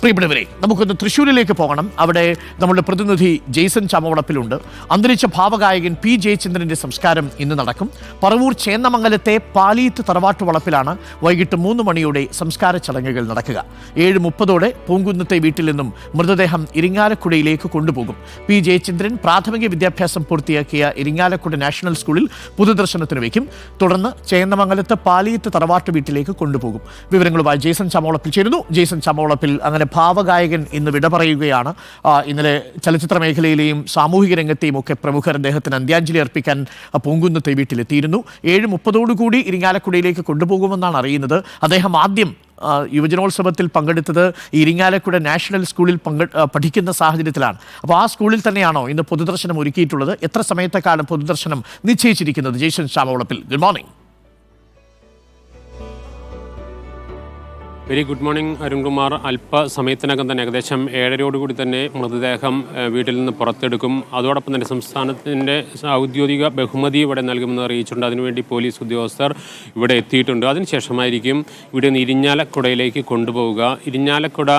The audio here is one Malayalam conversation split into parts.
പ്രിയപ്പെട്ടവരെ, നമുക്കൊന്ന് തൃശ്ശൂരിലേക്ക് പോകണം. അവിടെ നമ്മുടെ പ്രതിനിധി ജെയ്സൺ ചാമവളപ്പിലുണ്ട്. അന്തരിച്ച ഭാവഗായകൻ പി ജയചന്ദ്രന്റെ സംസ്കാരം ഇന്ന് നടക്കും. പറവൂർ ചേന്നമംഗലത്തെ പാലീത്ത് തറവാട്ട് വളപ്പിലാണ് വൈകിട്ട് 3 മണിയോടെ സംസ്കാര ചടങ്ങുകൾ നടക്കുക. 7:30 പൂങ്കുന്നത്തെ വീട്ടിൽ നിന്നും മൃതദേഹം ഇരിങ്ങാലക്കുടയിലേക്ക് കൊണ്ടുപോകും. പി ജയചന്ദ്രൻ പ്രാഥമിക വിദ്യാഭ്യാസം പൂർത്തിയാക്കിയ ഇരിങ്ങാലക്കുട നാഷണൽ സ്കൂളിൽ പൊതുദർശനത്തിന് വയ്ക്കും. തുടർന്ന് ചേന്നമംഗലത്ത് പാലീത്ത് തറവാട്ട് വീട്ടിലേക്ക് കൊണ്ടുപോകും. വിവരങ്ങളുമായി ജെയ്സൺ ചാമവളപ്പിൽ ചേരുന്നു. ജെയ്സൺ ചാമവളപ്പിൽ, അങ്ങനെ ഭാവഗായകൻ ഇന്ന് വിട പറയുകയാണ്. ഇന്നലെ ചലച്ചിത്ര മേഖലയിലെയും സാമൂഹിക രംഗത്തെയും ഒക്കെ പ്രമുഖർ അദ്ദേഹത്തിന് അന്ത്യാഞ്ജലി അർപ്പിക്കാൻ പൂങ്കുന്നത്തെ വീട്ടിലെത്തിയിരുന്നു. 7:30 ഇരിങ്ങാലക്കുടയിലേക്ക് കൊണ്ടുപോകുമെന്നാണ് അറിയുന്നത്. അദ്ദേഹം ആദ്യം യുവജനോത്സവത്തിൽ പങ്കെടുത്തത് ഇരിങ്ങാലക്കുട നാഷണൽ സ്കൂളിൽ പഠിക്കുന്ന സാഹചര്യത്തിലാണ്. അപ്പോൾ ആ സ്കൂളിൽ തന്നെയാണോ ഇന്ന് പൊതുദർശനം ഒരുക്കിയിട്ടുള്ളത്? എത്ര സമയത്തെക്കാളും പൊതുദർശനം നിശ്ചയിച്ചിരിക്കുന്നത്? Jaison Chamavalappil, good morning. Very good morning Arunkumar. അല്പസമയത്തിനകം തന്നെ ഏകദേശം 7:30 തന്നെ മൃതദേഹം വീട്ടിൽ നിന്ന് പുറത്തെടുക്കും. അതോടൊപ്പം തന്നെ സംസ്ഥാനത്തിൻ്റെ ഔദ്യോഗിക ബഹുമതി ഇവിടെ നൽകുമെന്ന് അറിയിച്ചിട്ടുണ്ട്. അതിനുവേണ്ടി പോലീസ് ഉദ്യോഗസ്ഥർ ഇവിടെ എത്തിയിട്ടുണ്ട്. അതിനുശേഷമായിരിക്കും ഇവിടെ നിന്ന് ഇരിഞ്ഞാലക്കുടയിലേക്ക് കൊണ്ടുപോവുക. ഇരിഞ്ഞാലക്കുട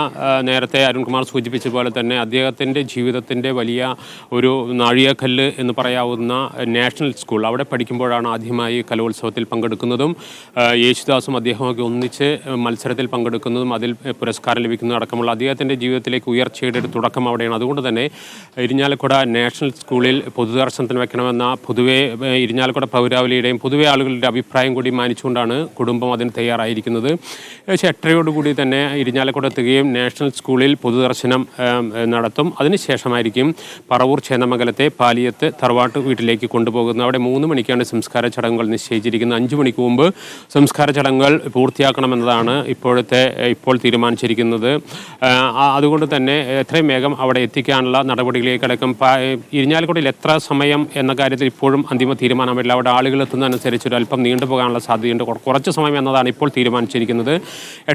നേരത്തെ അരുൺകുമാർ സൂചിപ്പിച്ച പോലെ തന്നെ അദ്ദേഹത്തിൻ്റെ ജീവിതത്തിൻ്റെ വലിയ ഒരു നാഴികക്കല്ല് എന്ന് പറയാവുന്ന നാഷണൽ സ്കൂൾ, അവിടെ പഠിക്കുമ്പോഴാണ് ആദ്യമായി കലോത്സവത്തിൽ പങ്കെടുക്കുന്നതും യേശുദാസും അദ്ദേഹമൊക്കെ ഒന്നിച്ച് മത്സരത്തിൽ പങ്കെടുക്കുന്നതും അതിൽ പുരസ്കാരം ലഭിക്കുന്നതും അടക്കമുള്ള അദ്ദേഹത്തിൻ്റെ ജീവിതത്തിലേക്ക് ഉയർച്ചയുടെ ഒരു തുടക്കം അവിടെയാണ്. അതുകൊണ്ട് തന്നെ ഇരിഞ്ഞാലക്കുട നാഷണൽ സ്കൂളിൽ പൊതുദർശനത്തിന് വെക്കണമെന്ന പൊതുവെ ഇരിഞ്ഞാലക്കുട പൗരാവലിയുടെയും പൊതുവെ ആളുകളുടെ അഭിപ്രായം കൂടി മാനിച്ചുകൊണ്ടാണ് കുടുംബം അതിന് തയ്യാറായിരിക്കുന്നത്. 8:30 തന്നെ ഇരിഞ്ഞാലക്കുട എത്തുകയും നാഷണൽ സ്കൂളിൽ പൊതുദർശനം നടത്തും. അതിനുശേഷമായിരിക്കും പറവൂർ ചേന്നമംഗലത്തെ പാലിയത്ത് തറവാട്ട് വീട്ടിലേക്ക് കൊണ്ടുപോകുന്നത്. അവിടെ 3 മണിക്കാണ് സംസ്കാര ചടങ്ങുകൾ നിശ്ചയിച്ചിരിക്കുന്നത്. 5 മണിക്ക് മുമ്പ് സംസ്കാര ചടങ്ങുകൾ പൂർത്തിയാക്കണമെന്നതാണ് ഇപ്പോൾ തീരുമാനിച്ചിരിക്കുന്നത്. അതുകൊണ്ട് തന്നെ എത്രയും വേഗം അവിടെ എത്തിക്കാനുള്ള നടപടികളിലേക്ക് അടക്കം. ഇരിഞ്ഞാലക്കുടയിൽ എത്ര സമയം എന്ന കാര്യത്തിൽ ഇപ്പോഴും അന്തിമ തീരുമാനമില്ല. അവിടെ ആളുകൾ എത്തുന്നതനുസരിച്ച് ഒരു അല്പം നീണ്ടുപോകാനുള്ള സാധ്യതയുണ്ട്. കുറച്ച് സമയം എന്നതാണ് ഇപ്പോൾ തീരുമാനിച്ചിരിക്കുന്നത്.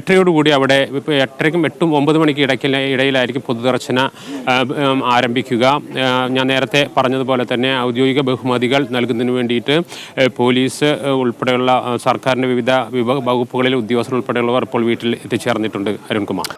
8:30 അവിടെ 8:00-ക്കും 8-9 മണിക്ക് ഇടയിലായിരിക്കും പൊതുദർശന ആരംഭിക്കുക. ഞാൻ നേരത്തെ പറഞ്ഞതുപോലെ തന്നെ ഔദ്യോഗിക ബഹുമതികൾ നൽകുന്നതിന് വേണ്ടിയിട്ട് പോലീസ് ഉൾപ്പെടെയുള്ള സർക്കാരിൻ്റെ വിവിധ വകുപ്പുകളിലെ ഉദ്യോഗസ്ഥർ ഉൾപ്പെടെയുള്ളവർ ഇപ്പോൾ വീട്ടിൽ എത്തിച്ചേർന്നിട്ടുണ്ട്. അരുൺകുമാർ.